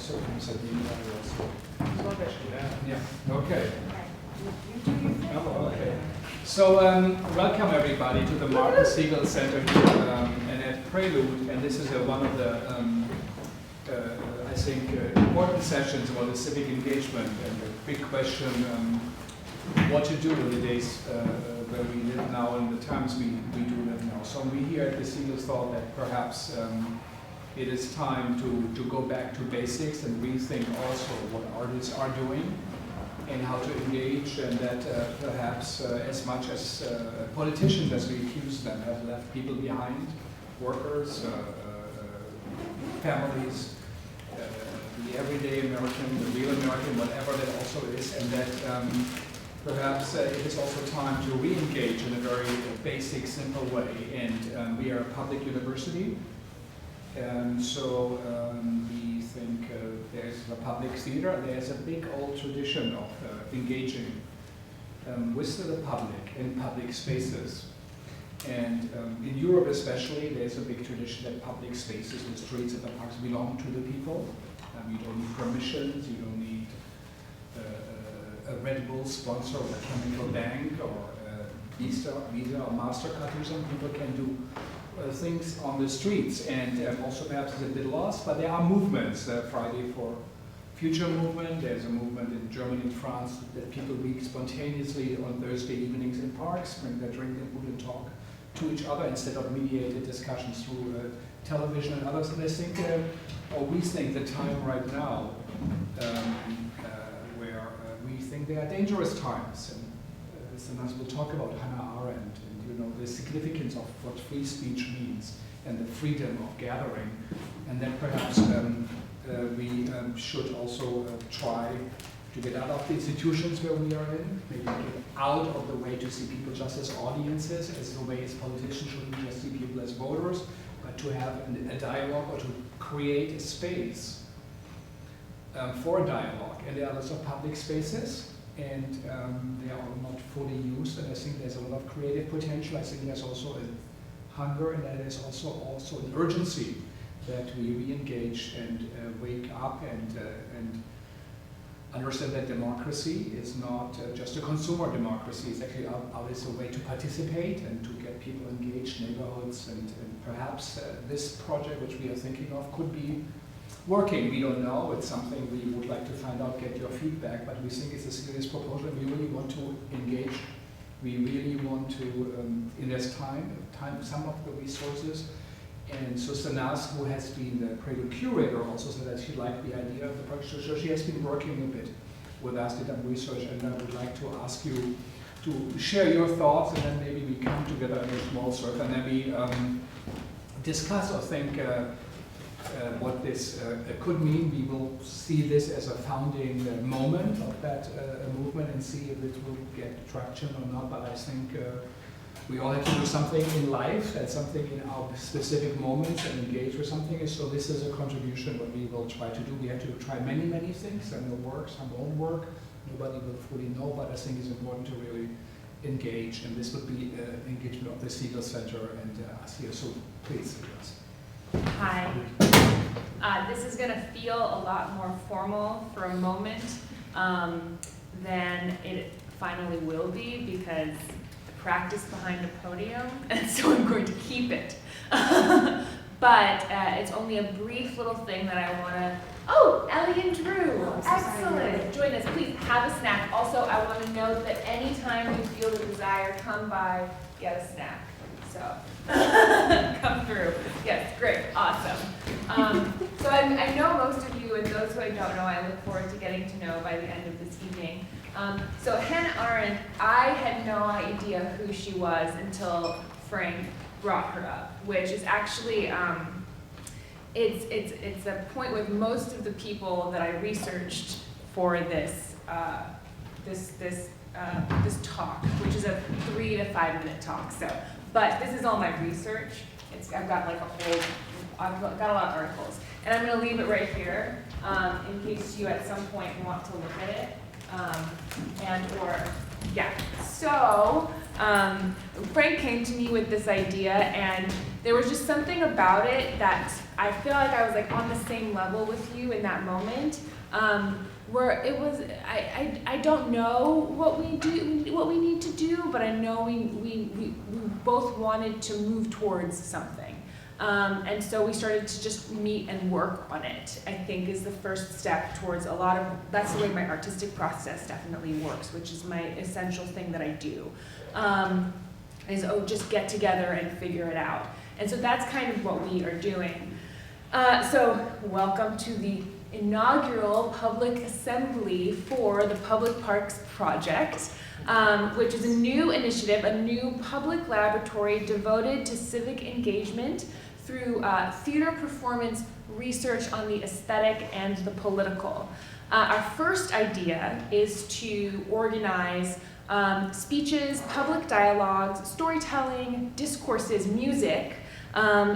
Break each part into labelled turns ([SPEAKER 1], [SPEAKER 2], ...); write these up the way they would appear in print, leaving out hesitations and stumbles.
[SPEAKER 1] also from Sabine. Yeah. Okay. Oh, okay. So welcome everybody to the Martin Segal Center here, and at Prelude. And this is one of the, I think, important sessions about the civic engagement and the big question: what to do in the days where we live now and the times we do live now. So we here at the Segals thought that perhaps it is time to go back to basics and rethink also what artists are doing and how to engage, and that perhaps as much as politicians, as we accuse them, have left people behind, workers, families, the everyday American, the real American, whatever that also is, and that perhaps it is also time to re-engage in a very basic, simple way. And we are a public university, and so we think there's a public theater. There's a big old tradition of engaging with the public in public spaces. And in Europe especially, there's a big tradition that public spaces, the streets and the parks belong to the people. You don't need permissions, you don't need a Red Bull sponsor or a chemical bank or Visa or MasterCard or something. People can do things on the streets, and also perhaps it's a bit lost, but there are movements. Friday for Future movement, there's a movement in Germany and France that people meet spontaneously on Thursday evenings in parks, bring their drink and food and talk to each other instead of mediated discussions through television and others. And I think, or we think the time right now where we think there are dangerous times, and sometimes we'll talk about Hannah Arendt and the significance of what free speech means and the freedom of gathering, and that perhaps we should also try to get out of the institutions where we are in, maybe get out of the way to see people just as audiences, as the way as politicians shouldn't just see people as voters, but to have a dialogue or to create a space for dialogue. And there are lots of public spaces, and they are not fully used, and I think there's a lot of creative potential. I think there's also a hunger, and there's also an urgency that we re-engage and wake up and understand that democracy is not just a consumer democracy. It's actually always a way to participate and to get people engaged, neighborhoods, and perhaps this project which we are thinking of could be working. We don't know. It's something we would like to find out, get your feedback, but we think it's a serious proposal. We really want to engage. We really want to invest time, some of the resources. And so Sanaz, who has been the Prelude curator, also said that she liked the idea of the project. So she has been working a bit with us, did some research, and I would like to ask you to share your thoughts, and then maybe we come together in a small circle, and then we discuss or think what this could mean. We will see this as a founding moment of that movement and see if it will get traction or not, but I think we all have to do something in life and something in our specific moments and engage with something. So this is a contribution what we will try to do. We have to try many, many things. Some will work, some won't work. Nobody will fully know, but I think it's important to really engage. And this would be engagement of the Segal Center and us here. So please, yes.
[SPEAKER 2] Hi. This is going to feel a lot more formal for a moment than it finally will be, because practice behind a podium, and so I'm going to keep it. But it's only a brief little thing that I want to. Oh, Ellie and Drew, excellent. Join us, please have a snack. Also, I want to note that anytime you feel the desire, come by, get a snack. So come through. Yes, great, awesome. So I know most of you, and those who I don't know, I look forward to getting to know by the end of this evening. So Hannah Arendt, I had no idea who she was until Frank brought her up, which is actually it's a point with most of the people that I researched for this this talk, which is a 3 to 5 minute talk. So, but this is all my research. I've got like I've got a lot of articles, and I'm going to leave it right here in case you at some point want to look at it. So Frank came to me with this idea, and There was just something about it that I feel like I was like on the same level with you in that moment, where it was, I don't know what we need to do, but I know we both wanted to move towards something. And so we started to just meet and work on it, I think is the first step towards a lot of, that's the way my artistic process definitely works, which is my essential thing that I do, is just get together and figure it out. And so that's kind of what we are doing. So welcome to the inaugural public assembly for the Public Parks Project, which is a new initiative, a new public laboratory devoted to civic engagement through theater performance research on the aesthetic and the political. Our first idea is to organize speeches, public dialogues, storytelling, discourses, music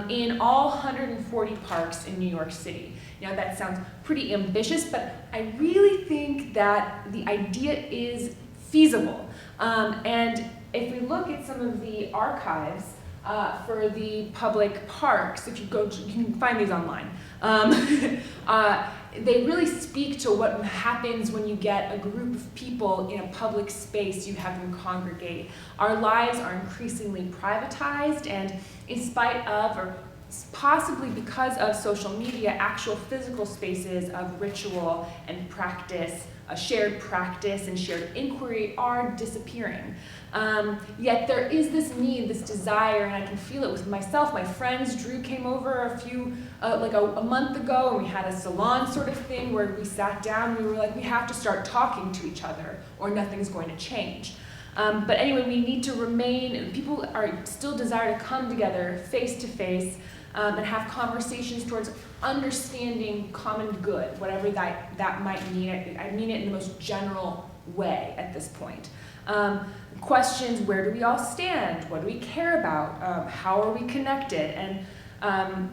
[SPEAKER 2] in all 140 parks in New York City. Now that sounds pretty ambitious, but I really think that the idea is feasible. And if we look at some of the archives for the public parks, if you go, you can find these online. They really speak to what happens when you get a group of people in a public space, you have them congregate. Our lives are increasingly privatized, and in spite of, or possibly because of social media, actual physical spaces of ritual and practice, a shared practice and shared inquiry are disappearing. Yet there is this need, this desire, and I can feel it with myself. My friends, Drew came over a month ago, and we had a salon sort of thing where we sat down and we were like, we have to start talking to each other or nothing's going to change. But anyway, we need to remain, people are still desire to come together face to face and have conversations towards understanding common good, whatever that might mean. I mean it in the most general way at this point. Questions, where do we all stand? What do we care about? How are we connected? And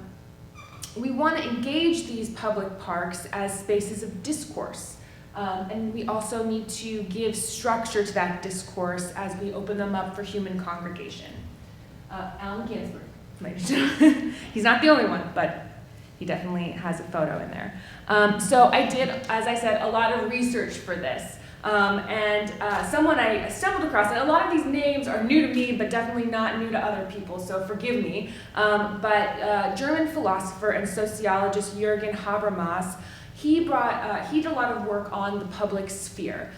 [SPEAKER 2] we want to engage these public parks as spaces of discourse. And we also need to give structure to that discourse as we open them up for human congregation. Allen Ginsberg. He's not the only one, but he definitely has a photo in there. So I did, as I said, a lot of research for this. Someone I stumbled across, and a lot of these names are new to me, but definitely not new to other people, so forgive me. German philosopher and sociologist Jürgen Habermas, he did a lot of work on the public sphere,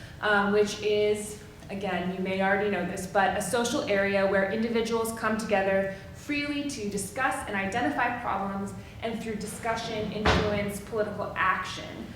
[SPEAKER 2] which is, again, you may already know this, but a social area where individuals come together freely to discuss and identify problems, and through discussion influence political action.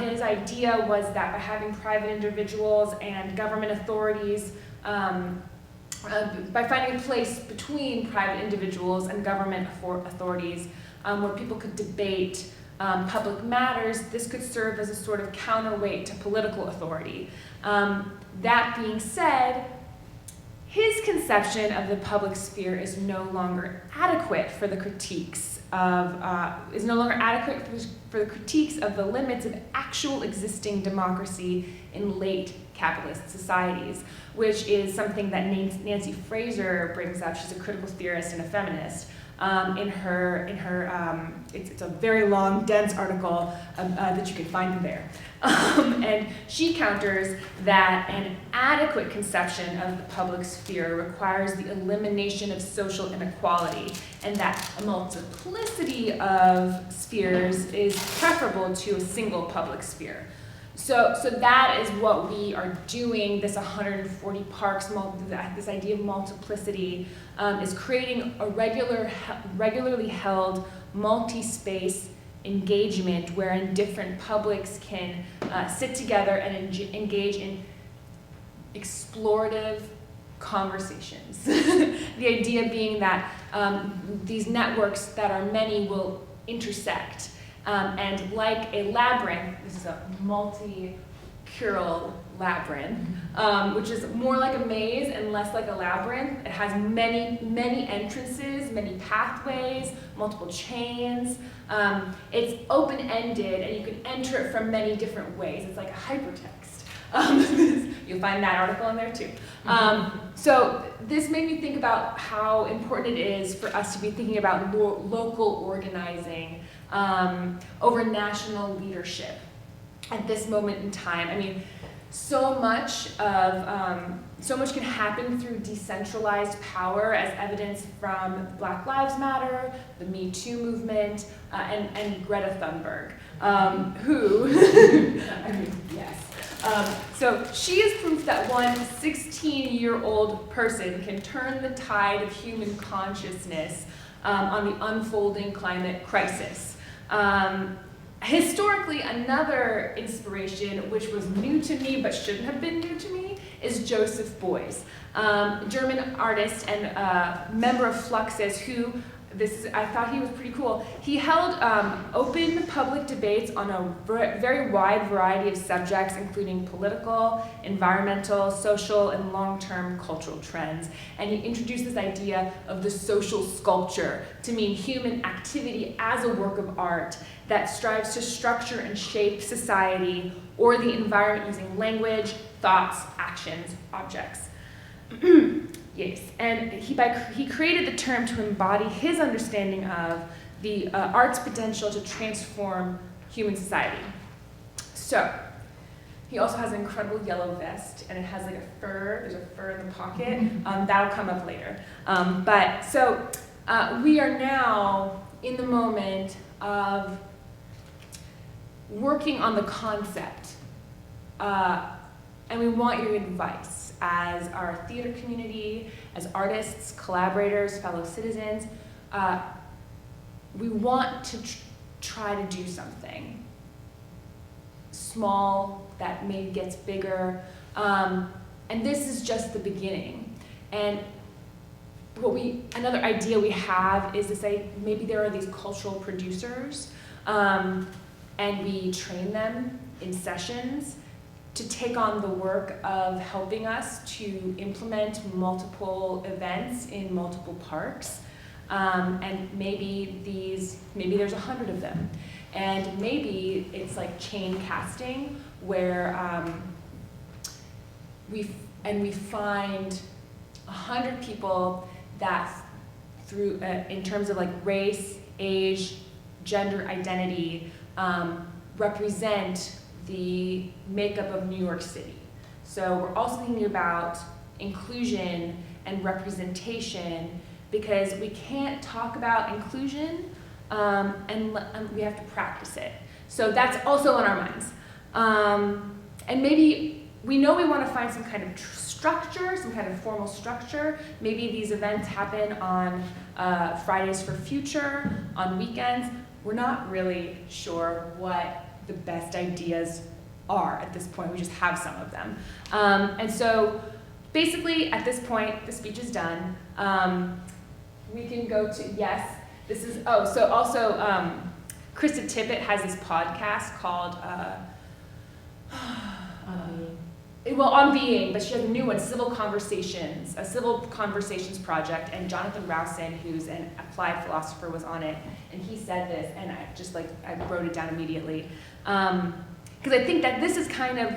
[SPEAKER 2] His idea was that by having private individuals and government authorities, by finding a place between private individuals and government authorities where people could debate public matters, this could serve as a sort of counterweight to political authority. That being said, his conception of the public sphere is no longer adequate for the critiques of the limits of actual existing democracy in late capitalist societies, which is something that Nancy Fraser brings up. She's a critical theorist and a feminist. It's a very long, dense article that you can find there. And she counters that an adequate conception of the public sphere requires the elimination of social inequality, and that a multiplicity of spheres is preferable to a single public sphere. So that is what we are doing, this 140 parks, this idea of multiplicity is creating a regularly held multi-space engagement wherein different publics can sit together and engage in explorative conversations. The idea being that these networks that are many will intersect. And like a labyrinth, this is a multi-cural labyrinth, which is more like a maze and less like a labyrinth. It has many, many entrances, many pathways, multiple chains. It's open-ended, and you can enter it from many different ways. It's like a hypertext. You'll find that article in there too. So this made me think about how important it is for us to be thinking about local organizing over national leadership at this moment in time. I mean, so much can happen through decentralized power, as evidenced from Black Lives Matter, the Me Too movement, and Greta Thunberg, who, I mean, yes. So she is proof that one 16-year-old person can turn the tide of human consciousness on the unfolding climate crisis. Historically, another inspiration, which was new to me but shouldn't have been new to me, is Joseph Beuys, German artist and member of Fluxus, who, I thought he was pretty cool. He held open public debates on a very wide variety of subjects, including political, environmental, social, and long-term cultural trends. And he introduced this idea of the social sculpture to mean human activity as a work of art that strives to structure and shape society or the environment using language, thoughts, actions, objects. Yes, and he created the term to embody his understanding of the art's potential to transform human society. So, he also has an incredible yellow vest, and it has like a fur, there's a fur in the pocket. That'll come up later. We are now in the moment of working on the concept, and we want your advice as our theater community, as artists, collaborators, fellow citizens. We want to try to do something small that maybe gets bigger, and this is just the beginning. And another idea we have is to say maybe there are these cultural producers, and we train them in sessions to take on the work of helping us to implement multiple events in multiple parks. And maybe there's 100 of them. And maybe it's like chain casting, where we find 100 people that through, in terms of like race, age, gender identity, represent the makeup of New York City. So we're also thinking about inclusion and representation, because we can't talk about inclusion and we have to practice it. So that's also on our minds. And maybe we know we want to find some kind of structure, some kind of formal structure. Maybe these events happen on Fridays for Future, on weekends. We're not really sure what the best ideas are at this point. We just have some of them. And so basically at this point, the speech is done. We can go to, yes, this is, so also Krista Tippett has this podcast called, On Being, but she has a new one, Civil Conversations, a Civil Conversations project, and Jonathan Rowson, who's an applied philosopher, was on it, and he said this, and I wrote it down immediately, because I think that this is kind of,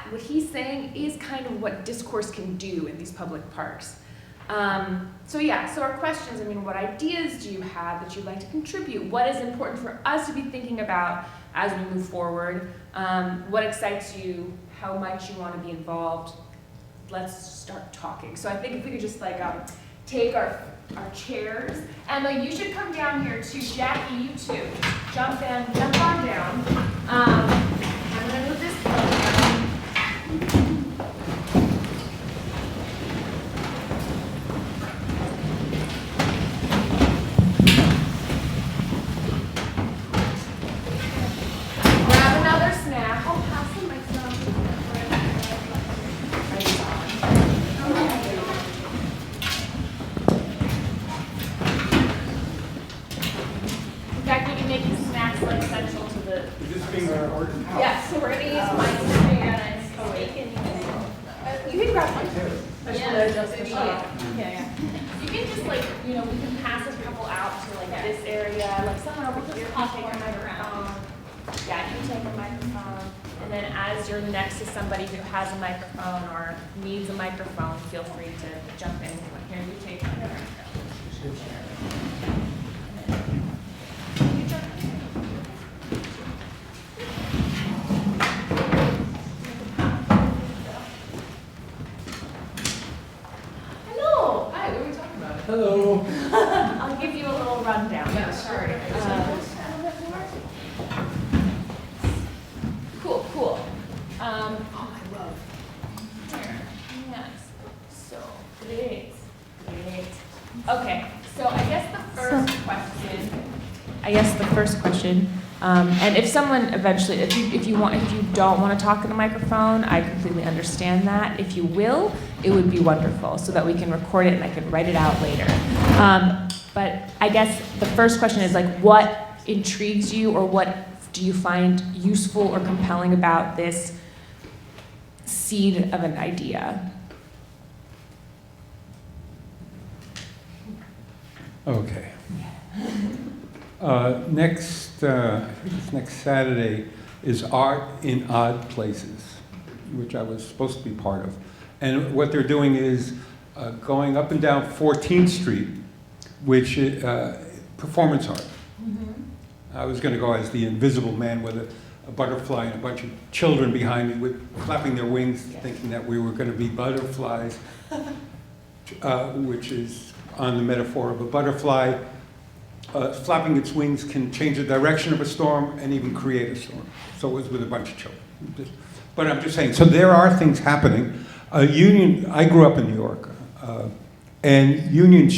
[SPEAKER 2] what he's saying is kind of what discourse can do in these public parks. So our questions, what ideas do you have that you'd like to contribute? What is important for us to be thinking about as we move forward? What excites you? How much you want to be involved? Let's start talking. So I think if we could just take our chairs. Emma, you should come down here too. Jackie, you too. Jump on down. I'm going to move this podium. Yeah, you take a microphone, and then as you're next to somebody who has a microphone or needs a microphone, feel free to jump in. Here, you take it. You jump in. Hello. Hi, what were we talking about?
[SPEAKER 1] Hello.
[SPEAKER 2] I'll give you a little rundown.
[SPEAKER 1] Yeah, sorry.
[SPEAKER 2] Cool, cool. Oh, I love. Here. Yes. So great, great. Okay. So I guess the first question. And if someone eventually, if you don't want to talk in the microphone, I completely understand that. If you will, it would be wonderful, so that we can record it and I can write it out later. But I guess the first question is like, what intrigues you, or what do you find useful or compelling about this seed of an idea?
[SPEAKER 3] Okay. I think it's next Saturday, is Art in Odd Places, which I was supposed to be part of. And what they're doing is going up and down 14th Street, which is performance art. I was going to go as the invisible man with a butterfly and a bunch of children behind me with clapping their wings, thinking that we were going to be butterflies, which is on the metaphor of a butterfly. Flapping its wings can change the direction of a storm and even create a storm. So it was with a bunch of children. But I'm just saying, so there are things happening. I grew up in New York, and Union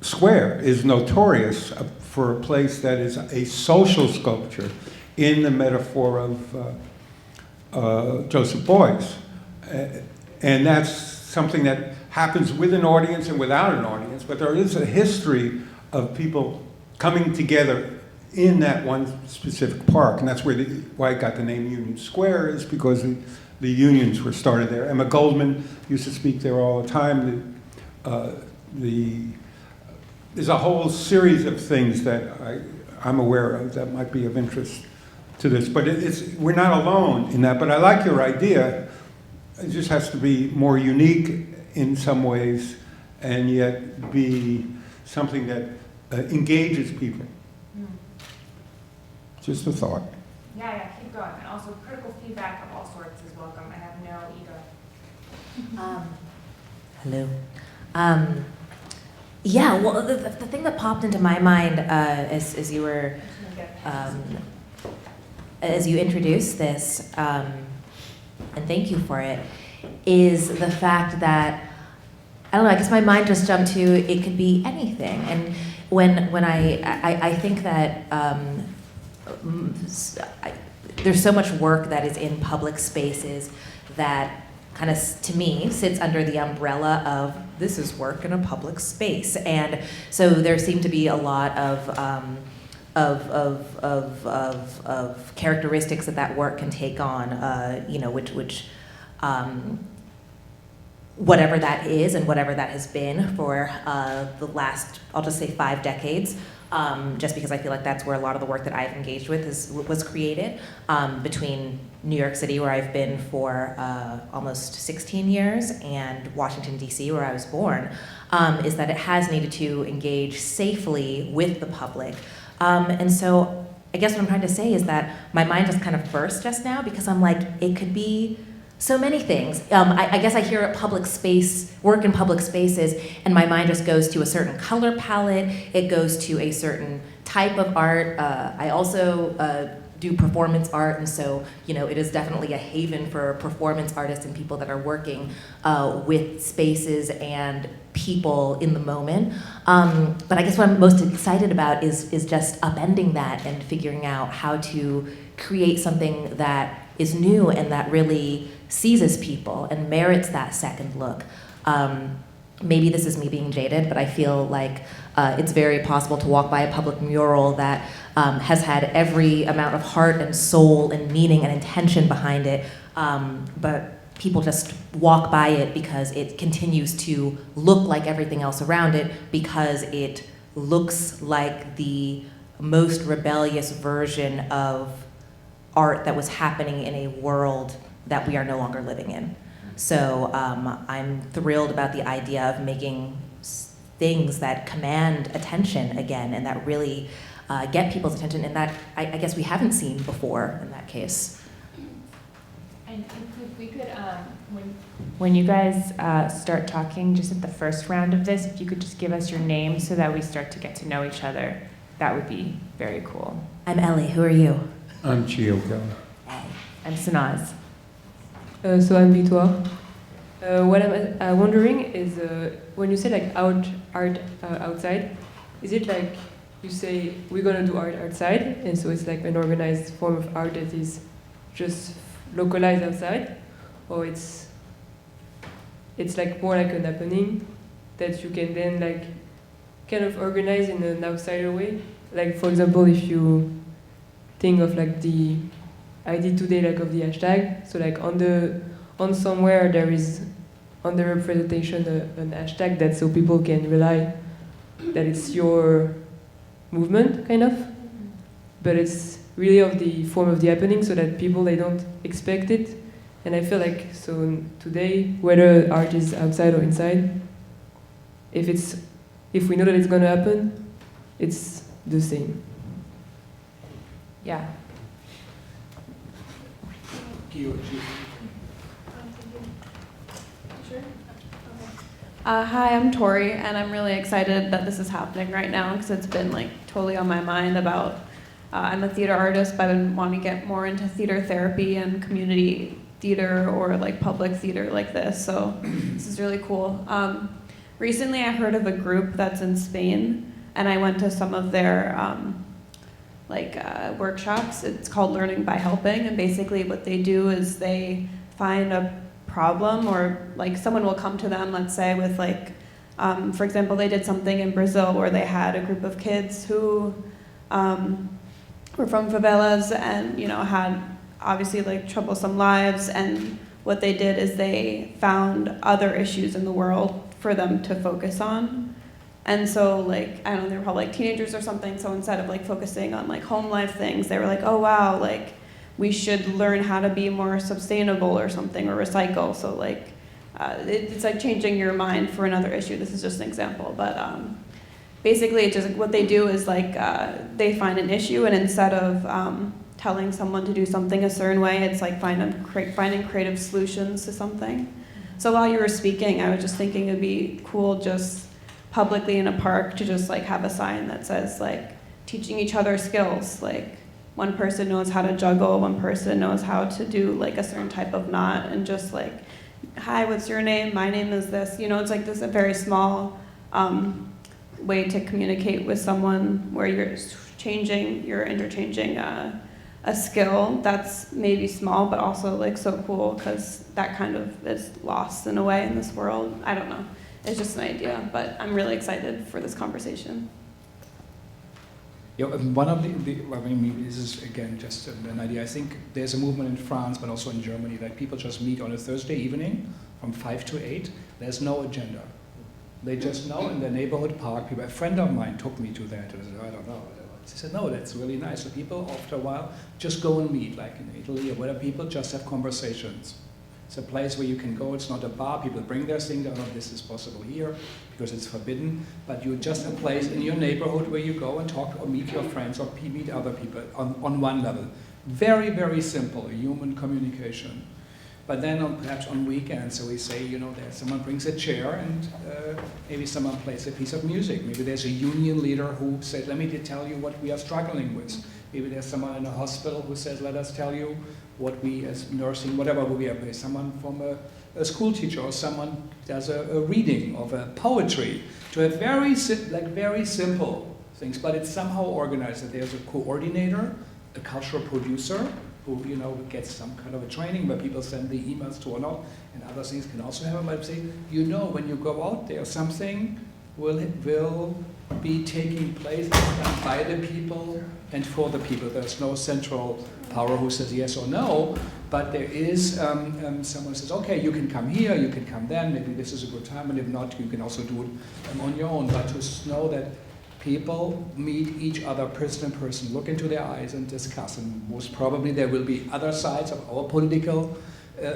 [SPEAKER 3] Square is notorious for a place that is a social sculpture in the metaphor of Joseph Beuys. And that's something that happens with an audience and without an audience, but there is a history of people coming together in that one specific park, and that's why it got the name Union Square, is because the unions were started there. Emma Goldman used to speak there all the time. There's a whole series of things that I'm aware of that might be of interest to this, but we're not alone in that. But I like your idea. It just has to be more unique in some ways, and yet be something that engages people. Just a thought.
[SPEAKER 2] Yeah, keep going. And also, critical feedback of all sorts is welcome. I have no ego.
[SPEAKER 4] Hello. Yeah, well, the thing that popped into my mind as you were, as you introduced this, and thank you for it, is the fact that, I don't know, I guess my mind just jumped to, it could be anything. And when I think that there's so much work that is in public spaces that kind of, to me, sits under the umbrella of this is work in a public space. And so there seem to be a lot of characteristics that work can take on, which whatever that is and whatever that has been for the last, I'll just say 5 decades, just because I feel like that's where a lot of the work that I've engaged with was created, between New York City, where I've been for almost 16 years, and Washington, D.C., where I was born, is that it has needed to engage safely with the public. And so I guess what I'm trying to say is that my mind just kind of burst just now, because I'm like, it could be so many things. I guess I hear public space, work in public spaces, and my mind just goes to a certain color palette, it goes to a certain type of art. I also do performance art, and so, it is definitely a haven for performance artists and people that are working with spaces and people in the moment. But I guess what I'm most excited about is just upending that and figuring out how to create something that is new and that really seizes people and merits that second look. Maybe this is me being jaded, but I feel like it's very possible to walk by a public mural that has had every amount of heart and soul and meaning and intention behind it, but people just walk by it because it continues to look like everything else around it, because it looks like the most rebellious version of art that was happening in a world that we are no longer living in. So I'm thrilled about the idea of making things that command attention again and that really get people's attention, and that I guess we haven't seen before in that case.
[SPEAKER 2] And if we could, when you guys start talking, just at the first round of this, if you could just give us your name so that we start to get to know each other, that would be very cool.
[SPEAKER 4] I'm Ellie. Who are you?
[SPEAKER 3] I'm Chiyoko.
[SPEAKER 2] I'm Sanaz.
[SPEAKER 5] So I'm Vitoire. What I'm wondering is when you say like art outside, is it like you say we're gonna do art outside, and so it's like an organized form of art that is just localized outside, or it's like more like an happening that you can then like kind of organize in an outsider way? Like for example, if you think of like the idea today like of the hashtag, so like on somewhere there is underrepresentation an hashtag that so people can rely that it's your movement kind of, but it's really of the form of the happening so that people they don't expect it. And I feel like so today, whether art is outside or inside, if we know that it's gonna happen, it's the same.
[SPEAKER 2] Yeah.
[SPEAKER 6] Hi, I'm Tori, and I'm really excited that this is happening right now because it's been like totally on my mind about, I'm a theater artist, but I've been wanting to get more into theater therapy and community theater or like public theater like this, so this is really cool. Recently I heard of a group that's in Spain, and I went to some of their workshops. It's called Learning by Helping, and basically what they do is they find a problem, or like someone will come to them, let's say with like, for example, they did something in Brazil where they had a group of kids who were from favelas and, you know, had obviously like troublesome lives, and what they did is they found other issues in the world for them to focus on. And so like, I don't know, they were probably like teenagers or something, so instead of like focusing on like home life things, they were like, oh wow, like we should learn how to be more sustainable or something, or recycle. So like, it's like changing your mind for another issue. This is just an example, but basically it's just what they do is like, they find an issue, and instead of telling someone to do something a certain way, it's like finding creative solutions to something. So while you were speaking, I was just thinking it'd be cool just publicly in a park to just like have a sign that says like teaching each other skills, like one person knows how to juggle, one person knows how to do like a certain type of knot, and just like, hi, what's your name? My name is this. You know, it's like this a very small way to communicate with someone where you're interchanging a skill that's maybe small, but also like so cool because that kind of is lost in a way in this world. I don't know. It's just an idea, but I'm really excited for this conversation.
[SPEAKER 1] Yeah, one of I mean, this is again just an idea. I think there's a movement in France, but also in Germany, that people just meet on a Thursday evening from 5 to 8. There's no agenda. They just know in their neighborhood park. A friend of mine took me to that. And I said, I don't know. She said, no, that's really nice. So people, after a while, just go and meet, like in Italy or whatever. People just have conversations. It's a place where you can go. It's not a bar. People bring their thing. Oh, this is possible here because it's forbidden. But you're just a place in your neighborhood where you go and talk or meet your friends or meet other people on one level. Very, very simple, human communication. But then perhaps on weekends, so we say, you know, someone brings a chair and maybe someone plays a piece of music. Maybe there's a union leader who says, let me tell you what we are struggling with. Maybe there's someone in a hospital who says, let us tell you what we as nursing, whatever we are. There's someone from a school teacher, or someone does a reading of a poetry, to have very simple things, but it's somehow organized that there's a coordinator, a cultural producer, who, you know, gets some kind of a training where people send the emails to or not, and other things can also happen. But say, you know, when you go out there, something will be taking place by the people and for the people. There's no central power who says yes or no, but there is someone who says, okay, you can come here, you can come then, maybe this is a good time, and if not, you can also do it on your own. But to know that people meet each other person to person, look into their eyes and discuss. And most probably there will be other sides of our political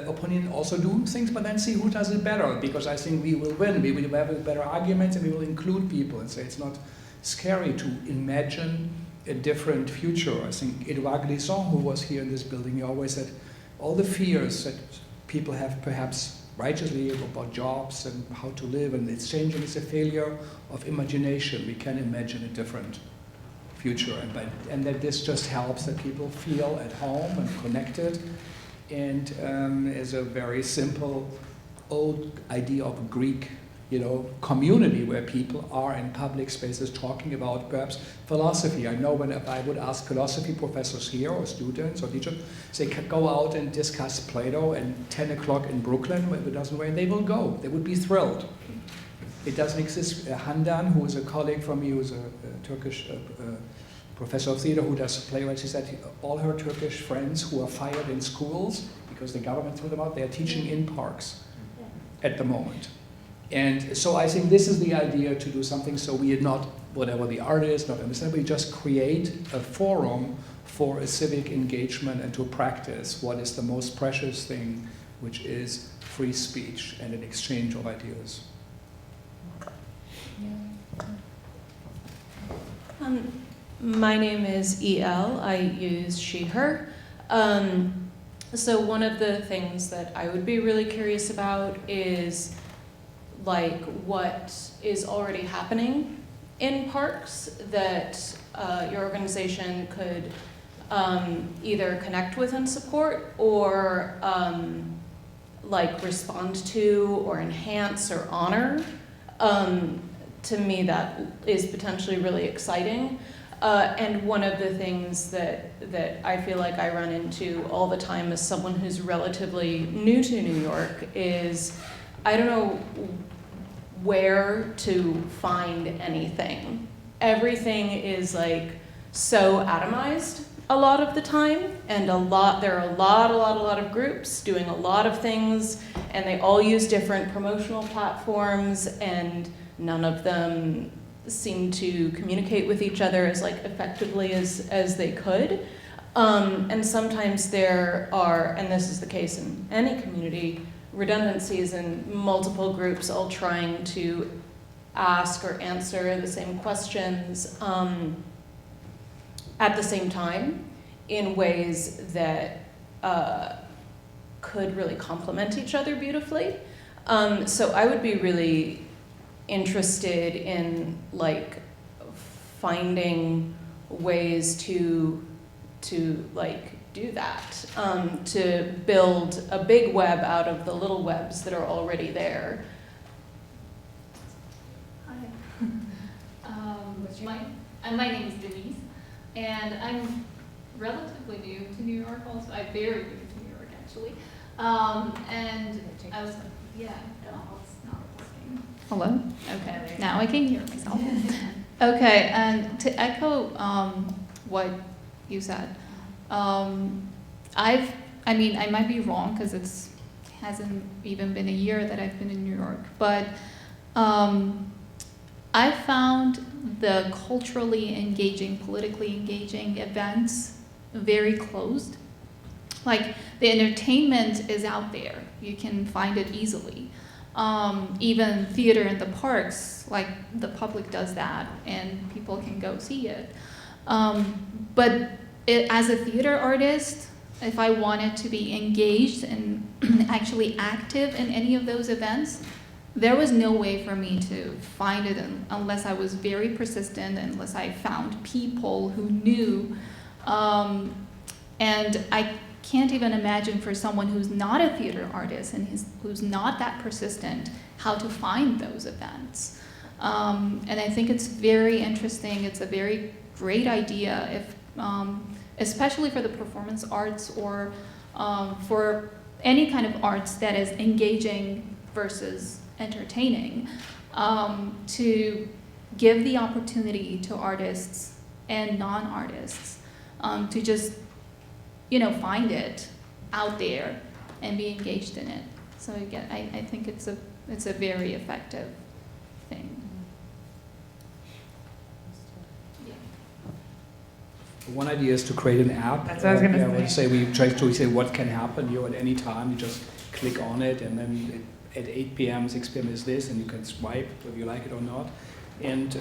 [SPEAKER 1] opinion also do things, but then see who does it better, because I think we will win. We will have better arguments and we will include people and say it's not scary to imagine a different future. I think Edouard Glissant, who was here in this building, he always said all the fears that people have perhaps righteously about jobs and how to live and it's changing is a failure of imagination. We can imagine a different future, and that this just helps that people feel at home and connected, and is a very simple old idea of a Greek, community where people are in public spaces talking about perhaps philosophy. I know when if I would ask philosophy professors here or students or teachers, they could go out and discuss Plato at 10 o'clock in Brooklyn, if it doesn't rain, they will go. They would be thrilled. It doesn't exist. Handan, who is a colleague from me, who is a Turkish professor of theater who does playwrights, she said all her Turkish friends who are fired in schools because the government threw them out, they are teaching in parks at the moment. And so I think this is the idea, to do something so we are not, whatever the art is, not understand, we just create a forum for a civic engagement and to practice what is the most precious thing, which is free speech and an exchange of ideas.
[SPEAKER 7] My name is E.L. I use she, her. So one of the things that I would be really curious about is like what is already happening in parks that your organization could either connect with and support, or like respond to or enhance or honor. To me, that is potentially really exciting. And one of the things that I feel like I run into all the time as someone who's relatively new to New York is I don't know where to find anything. Everything is like so atomized a lot of the time, and there are a lot of groups doing a lot of things, and they all use different promotional platforms, and none of them seem to communicate with each other as like effectively as they could. And sometimes there are, and this is the case in any community, redundancies in multiple groups all trying to ask or answer the same questions at the same time in ways that could really complement each other beautifully. So I would be really interested in like finding ways to like do that, to build a big web out of the little webs that are already there.
[SPEAKER 8] Hi. My name is Denise, and I'm relatively new to New York also. I'm very new to New York, actually. And I was, yeah, no, it's not working. Hello? Okay, now I can hear myself. Okay, and to echo what you said, I might be wrong because it hasn't even been a year that I've been in New York, but I found the culturally engaging, politically engaging events very closed. Like the entertainment is out there, you can find it easily. Even theater in the parks, like the public does that and people can go see it. But as a theater artist, if I wanted to be engaged and actually active in any of those events, there was no way for me to find it unless I was very persistent, unless I found people who knew. And I can't even imagine for someone who's not a theater artist and who's not that persistent how to find those events. And I think it's very interesting. It's a very great idea, if, especially for the performance arts or for any kind of arts that is engaging versus entertaining, to give the opportunity to artists and non-artists to just, find it out there and be engaged in it. So again, I think it's a very effective thing.
[SPEAKER 1] One idea is to create an app.
[SPEAKER 4] That's what I was gonna say.
[SPEAKER 1] When you say we try to say what can happen, you at any time, you just click on it, and then at 8 p.m., 6 p.m. is this, and you can swipe whether you like it or not. And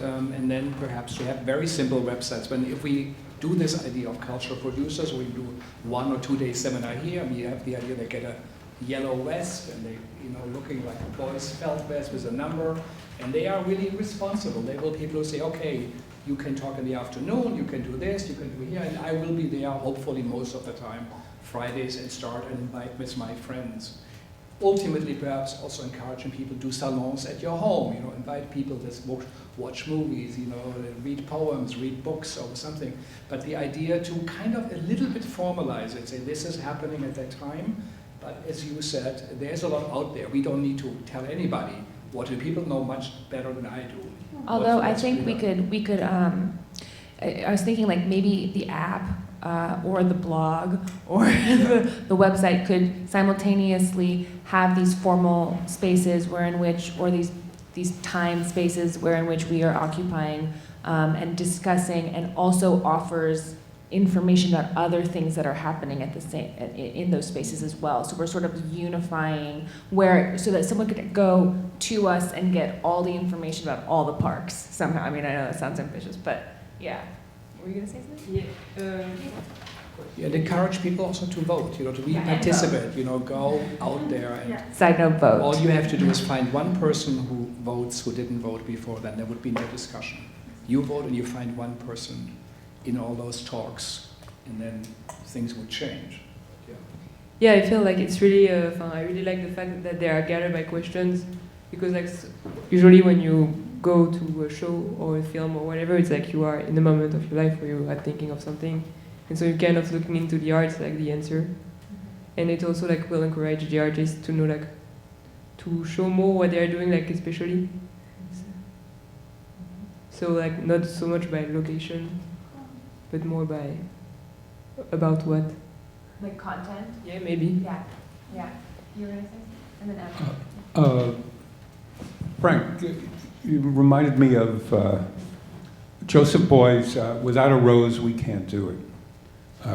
[SPEAKER 1] then perhaps to have very simple websites. If we do this idea of cultural producers, we do 1 or 2 day seminar here, and we have the idea they get a yellow vest, and they, looking like a boy's felt vest with a number, and they are really responsible. They will people who say, okay, you can talk in the afternoon, you can do this, you can do here, and I will be there hopefully most of the time, Fridays, and start and invite with my friends. Ultimately, perhaps also encouraging people to do salons at your home, invite people to watch movies, read poems, read books or something. But the idea to kind of a little bit formalize it, say this is happening at that time, but as you said, there's a lot out there. We don't need to tell anybody what do. People know much better than I do.
[SPEAKER 4] Although I think we could, I was thinking like maybe the app or the blog or the website could simultaneously have these formal spaces or these time spaces in which we are occupying and discussing, and also offers information about other things that are happening at the same in those spaces as well. So we're sort of unifying so that someone could go to us and get all the information about all the parks somehow. I mean, I know that sounds ambitious, but yeah. Were you gonna say something?
[SPEAKER 1] Yeah, and encourage people also to vote, to be participate, go out there. And
[SPEAKER 4] Side note, vote.
[SPEAKER 1] All you have to do is find one person who votes who didn't vote before, then there would be no discussion. You vote and you find one person in all those talks, and then things would change.
[SPEAKER 5] Yeah, I feel like it's really fun. I really like the fact that they are gathered by questions, because usually when you go to a show or a film or whatever, it's like you are in the moment of your life where you are thinking of something, and so you're kind of looking into the arts like the answer, and it also will encourage the artists to know to show more what they are doing, especially. So not so much by location, but more about what.
[SPEAKER 4] Like content?
[SPEAKER 5] Yeah, maybe.
[SPEAKER 4] Yeah. You were gonna say something? And then
[SPEAKER 3] Frank, you reminded me of Joseph Boy's "Without a Rose, We Can't Do It,"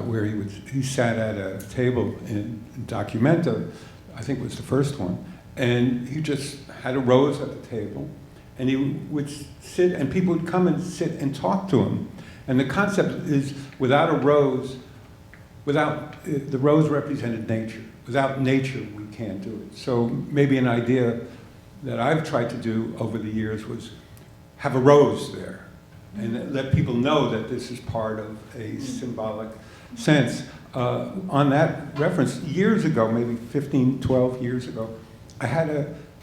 [SPEAKER 3] where he sat at a table in Documenta, I think it was the first one, and he just had a rose at the table, and he would sit, and people would come and sit and talk to him. And the concept is, without a rose, the rose represented nature. Without nature, we can't do it. So maybe an idea that I've tried to do over the years was have a rose there and let people know that this is part of a symbolic sense. On that reference, years ago, maybe 15, 12 years ago, I had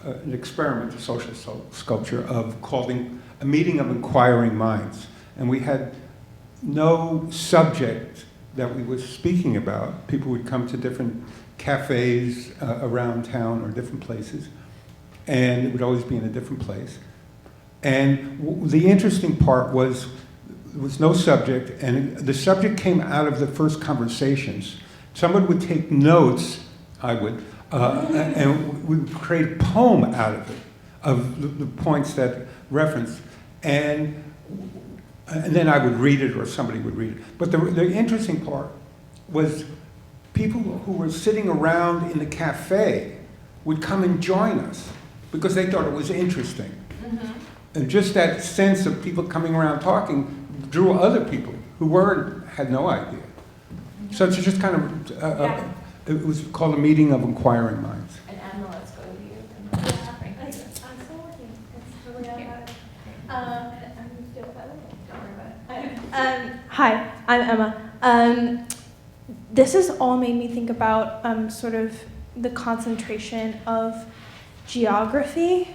[SPEAKER 3] an experiment, a social sculpture, called a meeting of inquiring minds. And we had no subject that we were speaking about. People would come to different cafes around town or different places, and it would always be in a different place. And the interesting part was there was no subject, and the subject came out of the first conversations. Someone would take notes, and we would create a poem out of it, of the points that referenced. And then I would read it, or somebody would read it. But the interesting part was people who were sitting around in the cafe would come and join us because they thought it was interesting. Mm-hmm. And just that sense of people coming around talking drew other people who had no idea. So it's just kind of, it was called a meeting of inquiring minds.
[SPEAKER 4] And Emma, let's go to you.
[SPEAKER 9] I'm still working. It's totally out of hi, I'm Emma. This has all made me think about sort of the concentration of geography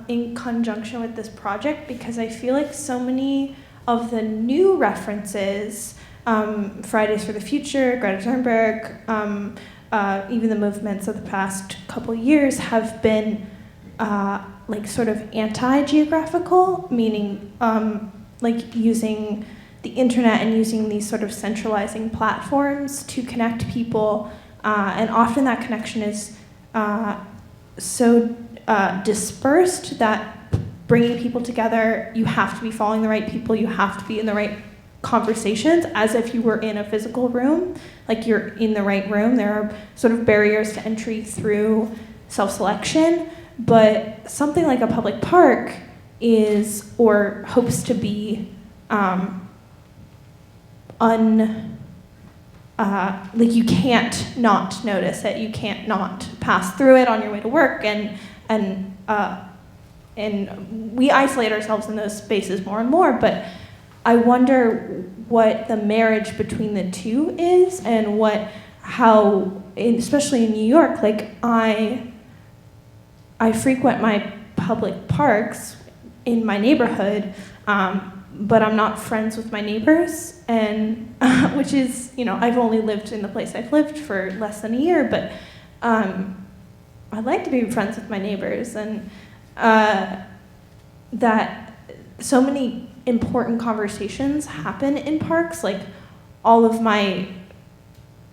[SPEAKER 9] in conjunction with this project, because I feel like so many of the new references, Fridays for the Future, Greta Thunberg, even the movements of the past couple years have been sort of anti-geographical, meaning using the internet and using these sort of centralizing platforms to connect people, and often that connection is so dispersed that bringing people together, you have to be following the right people, you have to be in the right conversations as if you were in a physical room, like you're in the right room. There are sort of barriers to entry through self-selection, but something like a public park is, or hopes to be, like you can't not notice it, you can't not pass through it on your way to work, and we isolate ourselves in those spaces more and more, but I wonder what the marriage between the two is, and how, especially in New York, like I frequent my public parks in my neighborhood, but I'm not friends with my neighbors, and which is, I've only lived in the place I've lived for less than a year, but I'd like to be friends with my neighbors, and that so many important conversations happen in parks. Like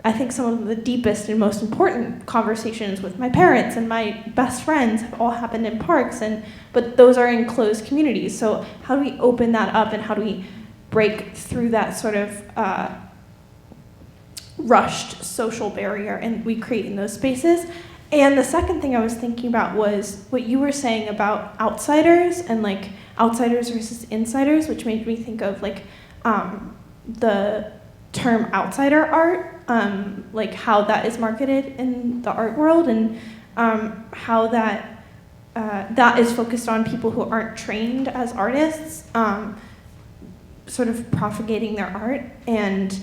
[SPEAKER 9] I think some of the deepest and most important conversations with my parents and my best friends have all happened in parks, but those are in closed communities. So how do we open that up, and how do we break through that sort of rushed social barrier and we create in those spaces? And the second thing I was thinking about was what you were saying about outsiders, and like outsiders versus insiders, which made me think of like the term outsider art, like how that is marketed in the art world, and how that is focused on people who aren't trained as artists, sort of propagating their art. And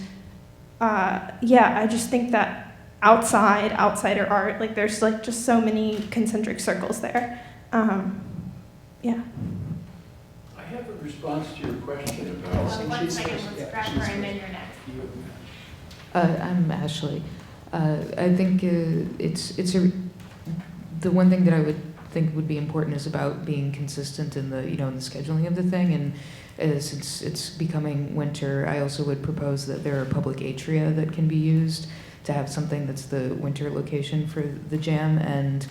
[SPEAKER 9] I just think that outsider art, like there's like just so many concentric circles there. Yeah.
[SPEAKER 10] I have a response to your question about.
[SPEAKER 2] Well, 1 second, let's grab her, and then you're next.
[SPEAKER 11] I'm Ashley. I think the one thing that I would think would be important is about being consistent in the in the scheduling of the thing. And since it's becoming winter, I also would propose that there are public atria that can be used to have something that's the winter location for the jam. And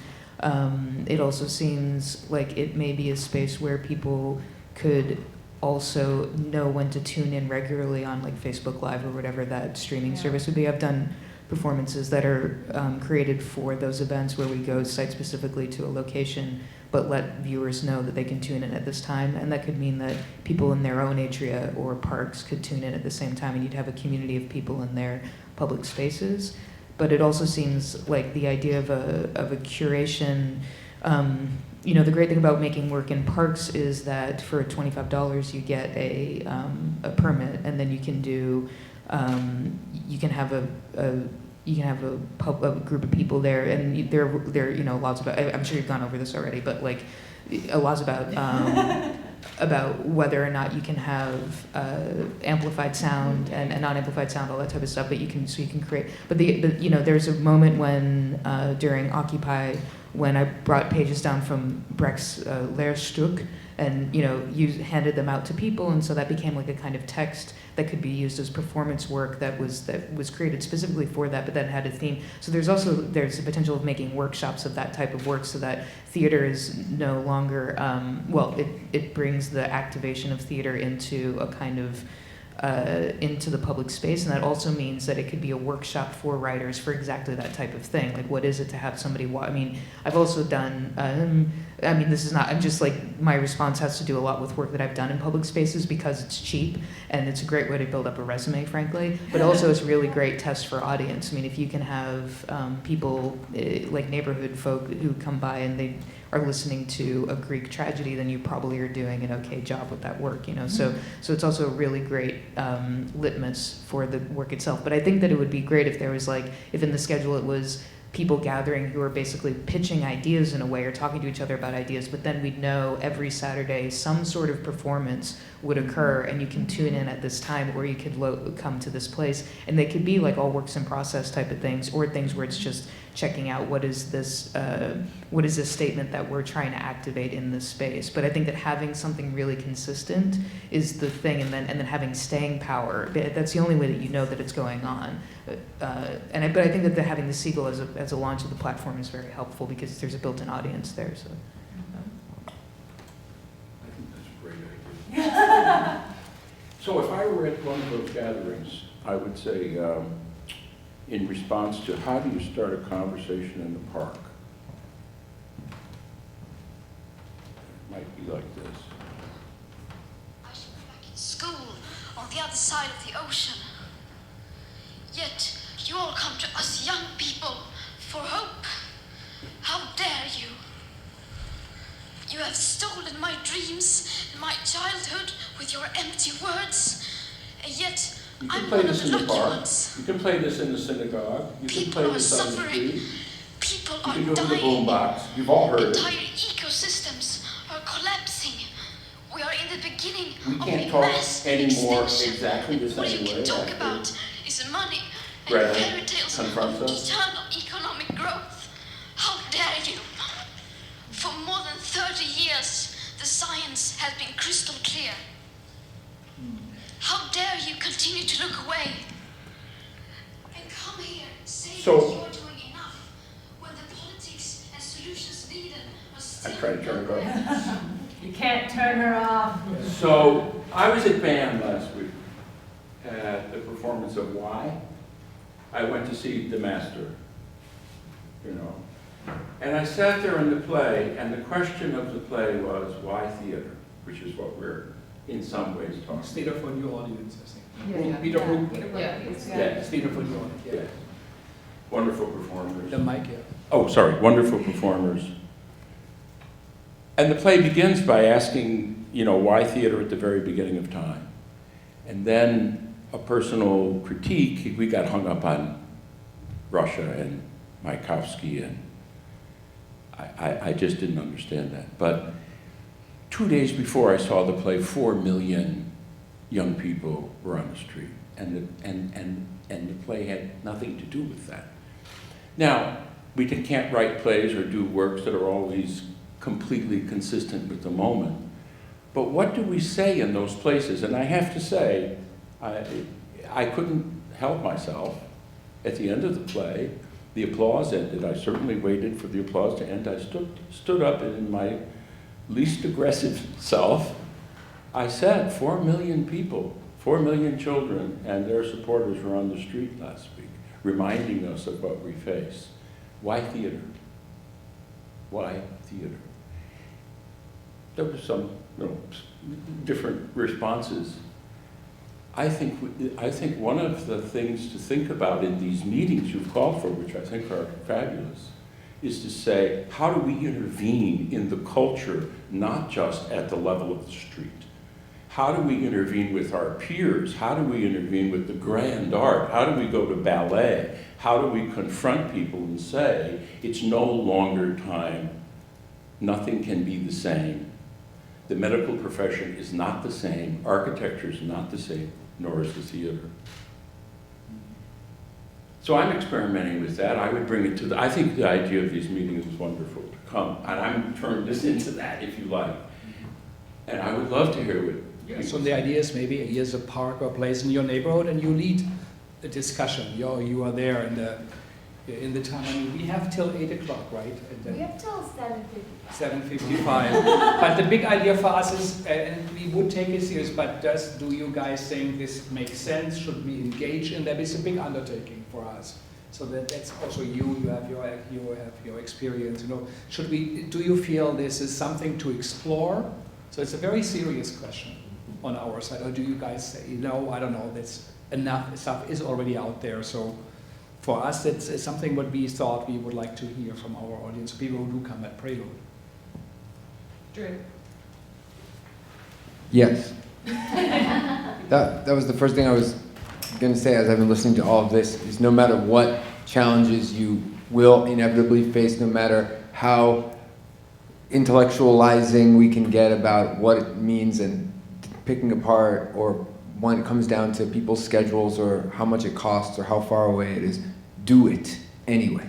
[SPEAKER 11] it also seems like it may be a space where people could also know when to tune in regularly on like Facebook Live or whatever that streaming service would be. I've done performances that are created for those events where we go site specifically to a location, but let viewers know that they can tune in at this time. And that could mean that people in their own atria or parks could tune in at the same time, and you'd have a community of people in their public spaces. But it also seems like the idea of a curation. The great thing about making work in parks is that for $25 you get a permit, and then you can do you can have a group of people there, and there laws about. I'm sure you've gone over this already, but like laws about whether or not you can have amplified sound and non-amplified sound, all that type of stuff. But you can create. But there's a moment when during Occupy, when I brought pages down from Brecht's Lehrstück, and you handed them out to people, and so that became like a kind of text that could be used as performance work that was created specifically for that, but then had a theme. So there's the potential of making workshops of that type of work, so that theater is no longer it brings the activation of theater into a kind of into the public space, and that also means that it could be a workshop for writers for exactly that type of thing. Like, what is it to have somebody I've also done, this is not, I'm just like, my response has to do a lot with work that I've done in public spaces because it's cheap, and it's a great way to build up a resume, frankly, but also it's a really great test for audience. If you can have people, like neighborhood folk who come by and they are listening to a Greek tragedy, then you probably are doing an okay job with that work, So it's also a really great litmus for the work itself. But I think that it would be great if there was if in the schedule it was people gathering who are basically pitching ideas in a way, or talking to each other about ideas, but then we'd know every Saturday some sort of performance would occur, and you can tune in at this time, or you could come to this place, and they could be like all works in process type of things, or things where it's just checking out what is this statement that we're trying to activate in this space. But I think that having something really consistent is the thing, and then having staying power, that's the only way that you know that it's going on. But I think that having the Segal as a launch of the platform is very helpful, because there's a built-in audience there. So.
[SPEAKER 10] I think that's a great idea. So if I were at one of those gatherings, I would say, in response to how do you start a conversation in the park? It might be like this.
[SPEAKER 12] I should be back in school on the other side of the ocean. Yet you all come to us young people for hope. How dare you? You have stolen my dreams and my childhood with your empty words. And yet
[SPEAKER 10] You can
[SPEAKER 12] I'm
[SPEAKER 10] play
[SPEAKER 12] one of
[SPEAKER 10] this
[SPEAKER 12] the
[SPEAKER 10] in the
[SPEAKER 12] lucky
[SPEAKER 10] park.
[SPEAKER 12] ones.
[SPEAKER 10] You can play this in the synagogue. You can
[SPEAKER 12] People
[SPEAKER 10] play
[SPEAKER 12] are
[SPEAKER 10] this on the
[SPEAKER 12] suffering.
[SPEAKER 10] street.
[SPEAKER 12] People
[SPEAKER 10] You
[SPEAKER 12] are
[SPEAKER 10] can do it in the
[SPEAKER 12] dying.
[SPEAKER 10] boombox. You've all heard it.
[SPEAKER 12] Entire ecosystems are collapsing. We are in the beginning
[SPEAKER 10] We
[SPEAKER 12] of
[SPEAKER 10] can't
[SPEAKER 12] a
[SPEAKER 10] talk
[SPEAKER 12] mass
[SPEAKER 10] anymore
[SPEAKER 12] extinction.
[SPEAKER 10] exactly the
[SPEAKER 12] What
[SPEAKER 10] same
[SPEAKER 12] you can
[SPEAKER 10] way
[SPEAKER 12] talk
[SPEAKER 10] after
[SPEAKER 12] about is money and
[SPEAKER 10] Greta
[SPEAKER 12] fairy tales of
[SPEAKER 10] confronts us.
[SPEAKER 12] eternal economic growth. How dare you? For more than 30 years, the science has been crystal clear. How dare you continue to look away and come here saying
[SPEAKER 10] So-
[SPEAKER 12] that you're doing enough when the politics and solutions needed are still
[SPEAKER 10] I tried to turn it off.
[SPEAKER 13] You can't turn her off.
[SPEAKER 10] So I was at band last week at the performance of Why. I went to see The Master, you know. And I sat there in the play, and the question of the play was, why theater? Which is what we're in some ways talking about.
[SPEAKER 1] Theater for new audience, I think.
[SPEAKER 13] Yeah.
[SPEAKER 1] Peter Brook.
[SPEAKER 13] Yeah.
[SPEAKER 1] It's theater for new audience, yeah.
[SPEAKER 10] Yes. Wonderful performers.
[SPEAKER 1] The mic, yeah.
[SPEAKER 10] Oh, sorry, wonderful performers. And the play begins by asking, you know, why theater at the very beginning of time? And then a personal critique, we got hung up on Russia and Mayakovsky, and I just didn't understand that. But 2 days before I saw the play, 4 million young people were on the street, and the play had nothing to do with that. Now, we can't write plays or do works that are always completely consistent with the moment. But what do we say in those places? And I have to say, I couldn't help myself. At the end of the play, the applause ended. I certainly waited for the applause to end. I stood up, and in my least aggressive self, I said, 4 million people, 4 million children and their supporters were on the street last week, reminding us of what we face. Why theater? Why theater? There were some, you know, different responses. I think one of the things to think about in these meetings you've called for, which I think are fabulous, is to say, how do we intervene in the culture, not just at the level of the street? How do we intervene with our peers? How do we intervene with the grand art? How do we go to ballet? How do we confront people and say, it's no longer time, nothing can be the same. The medical profession is not the same, architecture is not the same, nor is the theater. So I'm experimenting with that. I would bring it to I think the idea of these meetings is wonderful to come, and I'm turning this into that, if you like. And I would love to hear what.
[SPEAKER 1] Yeah, so the idea is maybe here's a park or place in your neighborhood, and you lead a discussion. You are there in the time. I mean, we have till 8 o'clock, right? And then
[SPEAKER 2] We have till 7:55.
[SPEAKER 1] 7:55. But the big idea for us is, and we would take it serious, but do you guys think this makes sense? Should we engage in that? It's a big undertaking for us. So that's also you have your experience. You know, do you feel this is something to explore? So it's a very serious question on our side. Or do you guys say, no, I don't know, that's enough stuff is already out there. So for us, it's something what we thought we would like to hear from our audience, people who do come at Prelude.
[SPEAKER 2] Drew.
[SPEAKER 14] Yes. That was the first thing I was going to say as I've been listening to all of this, is no matter what challenges you will inevitably face, no matter how intellectualizing we can get about what it means and picking apart, or when it comes down to people's schedules or how much it costs or how far away it is, do it anyway.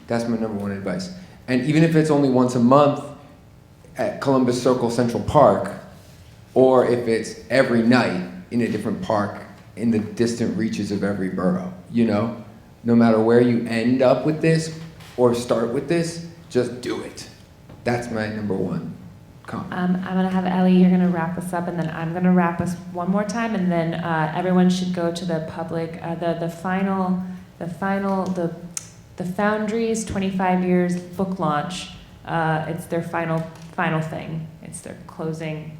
[SPEAKER 14] That's my number one advice. And even if it's only once a month at Columbus Circle Central Park, or if it's every night in a different park in the distant reaches of every borough, you know? No matter where you end up with this or start with this, just do it. That's my number one come.
[SPEAKER 2] I'm going to have Ellie, you're going to wrap us up, and then I'm going to wrap us one more time, and then everyone should go to the public, the Foundry's 25 years book launch. It's their final thing. It's their closing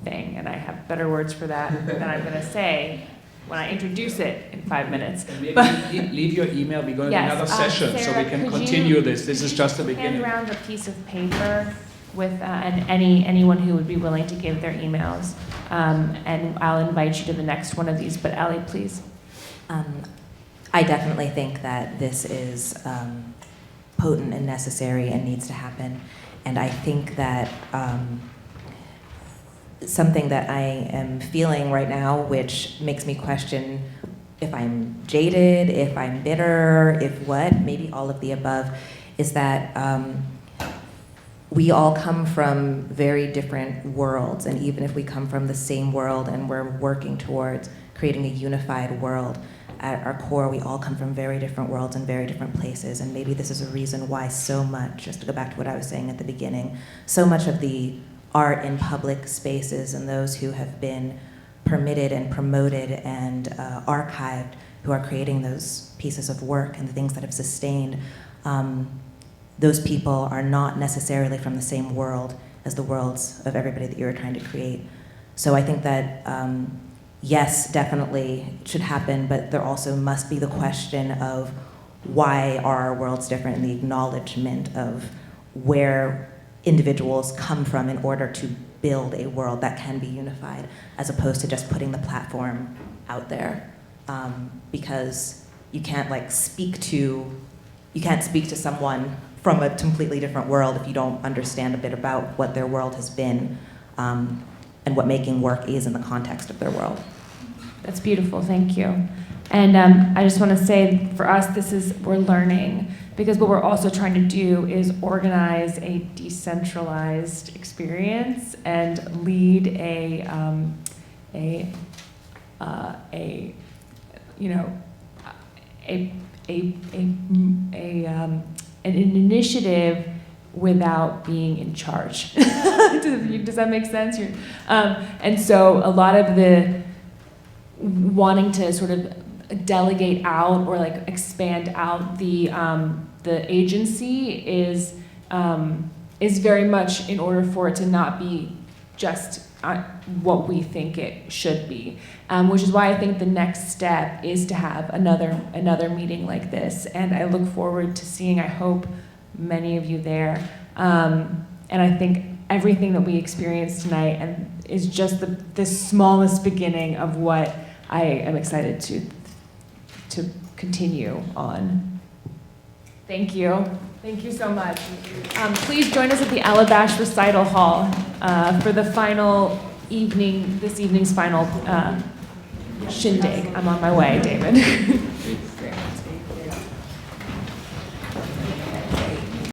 [SPEAKER 2] thing, and I have better words for that than I'm going to say when I introduce it in 5 minutes.
[SPEAKER 1] And maybe leave your email. We're going to
[SPEAKER 2] Yes,
[SPEAKER 1] another session, so
[SPEAKER 2] Sarah,
[SPEAKER 1] we can
[SPEAKER 2] could
[SPEAKER 1] continue
[SPEAKER 2] you-
[SPEAKER 1] this. This is just the
[SPEAKER 2] Hand
[SPEAKER 1] beginning.
[SPEAKER 2] around a piece of paper with and anyone who would be willing to give their emails, and I'll invite you to the next one of these. But Ellie, please.
[SPEAKER 4] I definitely think that this is potent and necessary and needs to happen. And I think that something that I am feeling right now, which makes me question if I'm jaded, if I'm bitter, if what, maybe all of the above, is that we all come from very different worlds. And even if we come from the same world and we're working towards creating a unified world, at our core, we all come from very different worlds and very different places. And maybe this is a reason why so much, just to go back to what I was saying at the beginning, so much of the art in public spaces and those who have been permitted and promoted and archived, who are creating those pieces of work and the things that have sustained, those people are not necessarily from the same world as the worlds of everybody that you're trying to create. So I think that yes, definitely it should happen, but there also must be the question of why are our worlds different, and the acknowledgement of where individuals come from in order to build a world that can be unified, as opposed to just putting the platform out there. Because you can't speak to someone from a completely different world if you don't understand a bit about what their world has been, and what making work is in the context of their world.
[SPEAKER 2] That's beautiful, thank you. And I just want to say, for us, we're learning, because what we're also trying to do is organize a decentralized experience and lead an initiative without being in charge. Does that make sense? And so a lot of the wanting to sort of delegate out or expand out the agency is very much in order for it to not be just what we think it should be, which is why I think the next step is to have another meeting like this, and I look forward to seeing, I hope, many of you there. And I think everything that we experienced tonight is just the smallest beginning of what I am excited to continue on. Thank you. Thank you so much. Please join us at the Alabash Recital Hall for the this evening's final shindig. I'm on my way, David.